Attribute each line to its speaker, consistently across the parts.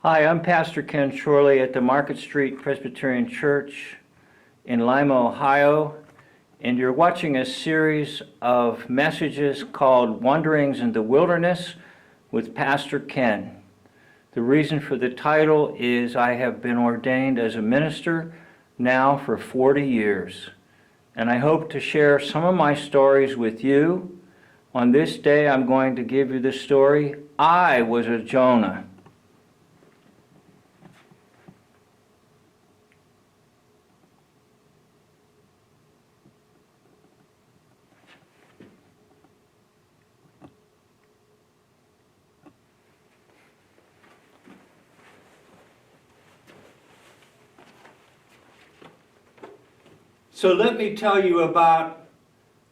Speaker 1: Hi, I'm Pastor Ken Shorley at the Market Street Presbyterian Church in Lima, Ohio, and you're watching a series of messages called Wanderings in the Wilderness with Pastor Ken. The reason for the title is I have been ordained as a minister now for 40 years, and I hope to share some of my stories with you. On this day, I'm going to give you the story, I was a Jonah. So let me tell you about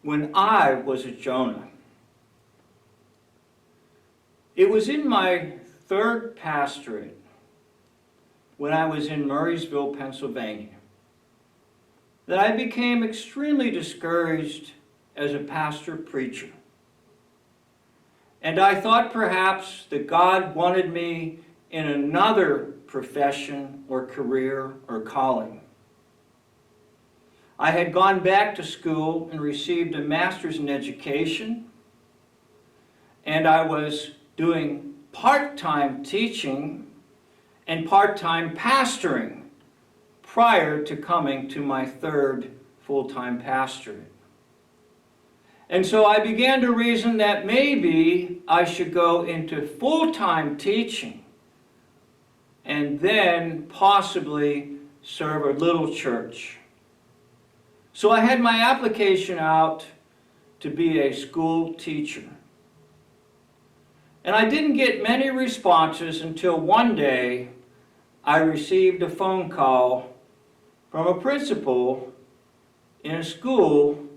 Speaker 1: when I was a Jonah. It was in my third pastorate when I was in Murraysville, Pennsylvania, that I became extremely discouraged as a pastor-preacher. And I thought perhaps that God wanted me in another profession or career or calling. I had gone back to school and received a master's in education, and I was doing part-time teaching and part-time pastoring prior to coming to my third full-time pastorate. And so I began to reason that maybe I should go into full-time teaching and then possibly serve a little church. So I had my application out to be a school teacher. And I didn't get many responses until one day I received a phone call from a principal in a school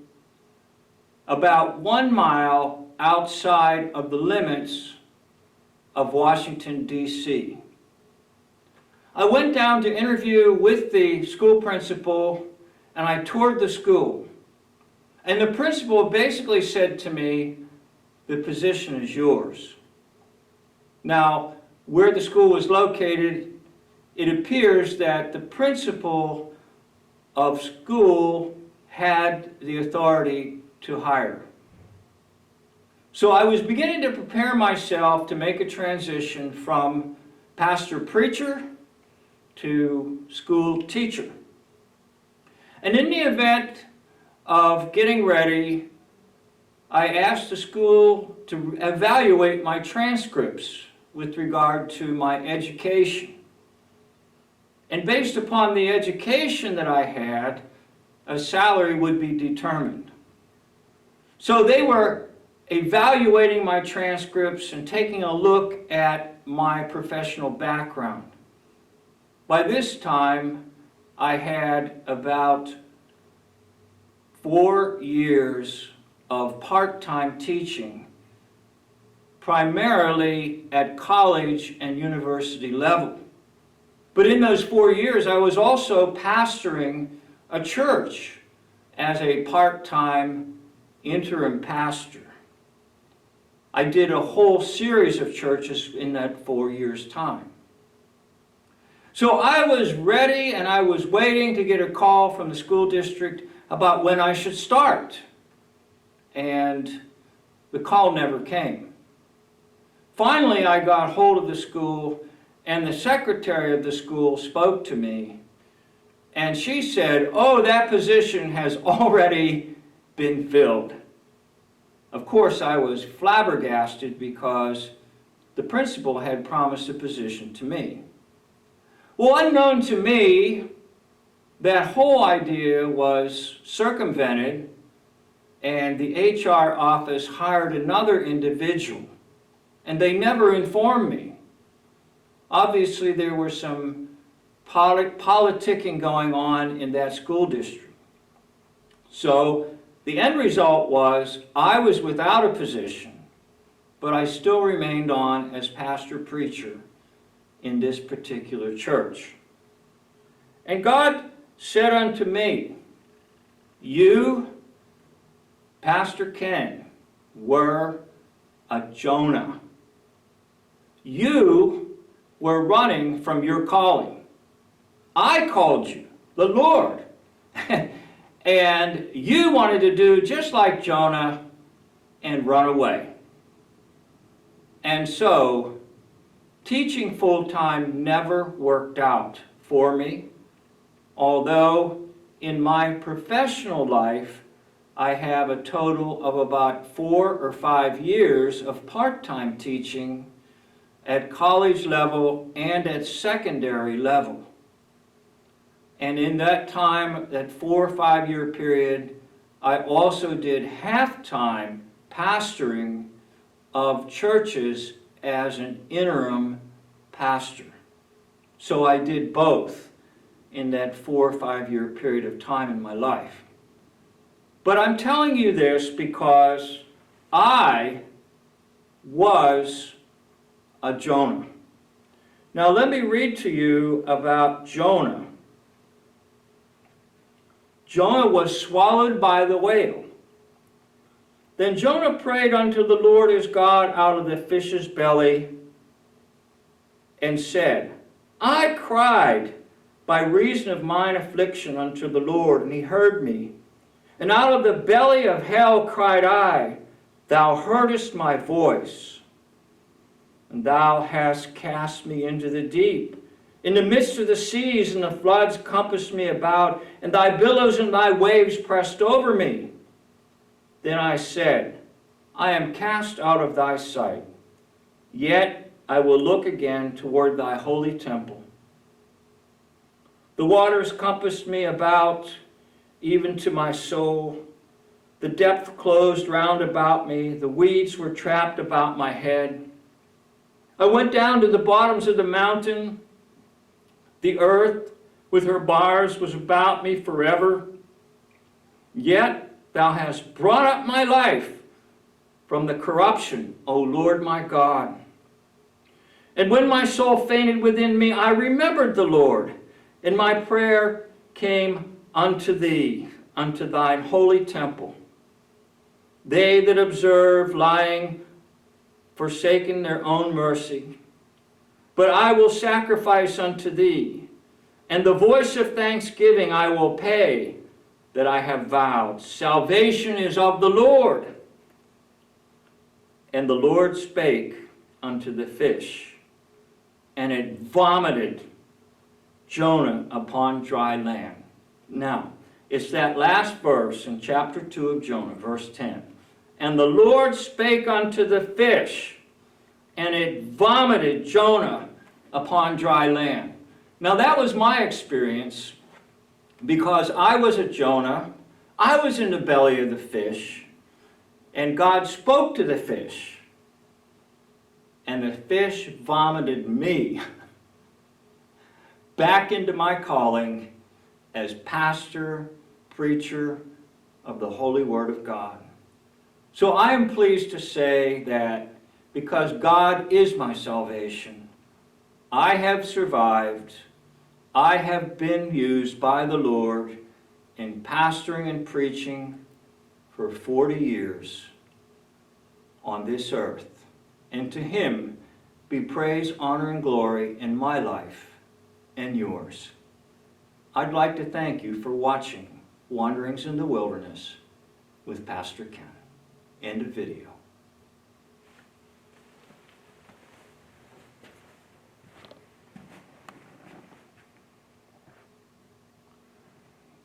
Speaker 1: about 1 mile outside of the limits of Washington, D.C. I went down to interview with the school principal, and I toured the school. And the principal basically said to me, the position is yours. Now, where the school was located, it appears that the principal of school had the authority to hire. So I was beginning to prepare myself to make a transition from pastor-preacher to school teacher. And in the event of getting ready, I asked the school to evaluate my transcripts with regard to my education. And based upon the education that I had, a salary would be determined. So they were evaluating my transcripts and taking a look at my professional background. By this time, I had about 4 years of part-time teaching, primarily at college and university level. But in those 4 years, I was also pastoring a church as a part-time interim pastor. I did a whole series of churches in that 4 years' time. So I was ready and I was waiting to get a call from the school district about when I should start. And the call never came. Finally, I got hold of the school, and the secretary of the school spoke to me, and she said, "Oh, that position has already been filled." Of course, I was flabbergasted because the principal had promised a position to me. Well, unknown to me, that whole idea was circumvented, and the HR office hired another individual, and they never informed me. Obviously, there was some politicking going on in that school district. So the end result was I was without a position, but I still remained on as pastor-preacher in this particular church. And God said unto me, "You, Pastor Ken, were a Jonah. You were running from your calling. I called you, the Lord. And you wanted to do just like Jonah and run away. And so, teaching full-time never worked out for me, although in my professional life, I have a total of about 4 or 5 years of part-time teaching at college level and at secondary level. And in that time, that 4 or 5 year period, I also did half-time pastoring of churches as an interim pastor. So I did both in that 4 or 5 year period of time in my life. But I'm telling you this because I was a Jonah. Now let me read to you about Jonah. Jonah was swallowed by the whale. Then Jonah prayed unto the Lord his God out of the fish's belly and said, I cried by reason of mine affliction unto the Lord, and he heard me. And out of the belly of hell cried I, thou heardest my voice. And thou hast cast me into the deep. In the midst of the seas, and the floods compassed me about, and thy billows and thy waves pressed over me. Then I said, I am cast out of thy sight, yet I will look again toward thy holy temple. The waters compassed me about, even to my soul. The depth closed round about me. The weeds were trapped about my head. I went down to the bottoms of the mountain. The earth with her bars was about me forever. Yet thou hast brought up my life from the corruption, O Lord my God. And when my soul fainted within me, I remembered the Lord, and my prayer came unto thee, unto thine holy temple. They that observe lying, forsaken their own mercy. But I will sacrifice unto thee, and the voice of thanksgiving I will pay, that I have vowed. Salvation is of the Lord. And the Lord spake unto the fish, and it vomited Jonah upon dry land. Now, it's that last verse in chapter 2 of Jonah, verse 10. And the Lord spake unto the fish, and it vomited Jonah upon dry land. Now that was my experience because I was a Jonah. I was in the belly of the fish, and God spoke to the fish, and the fish vomited me back into my calling as pastor, preacher of the holy word of God. So I am pleased to say that because God is my salvation, I have survived. I have been used by the Lord in pastoring and preaching for 40 years on this earth. And to Him be praise, honor, and glory in my life and yours. I'd like to thank you for watching Wanderings in the Wilderness with Pastor Ken. End of video.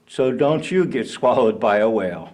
Speaker 1: So don't you get swallowed by a whale.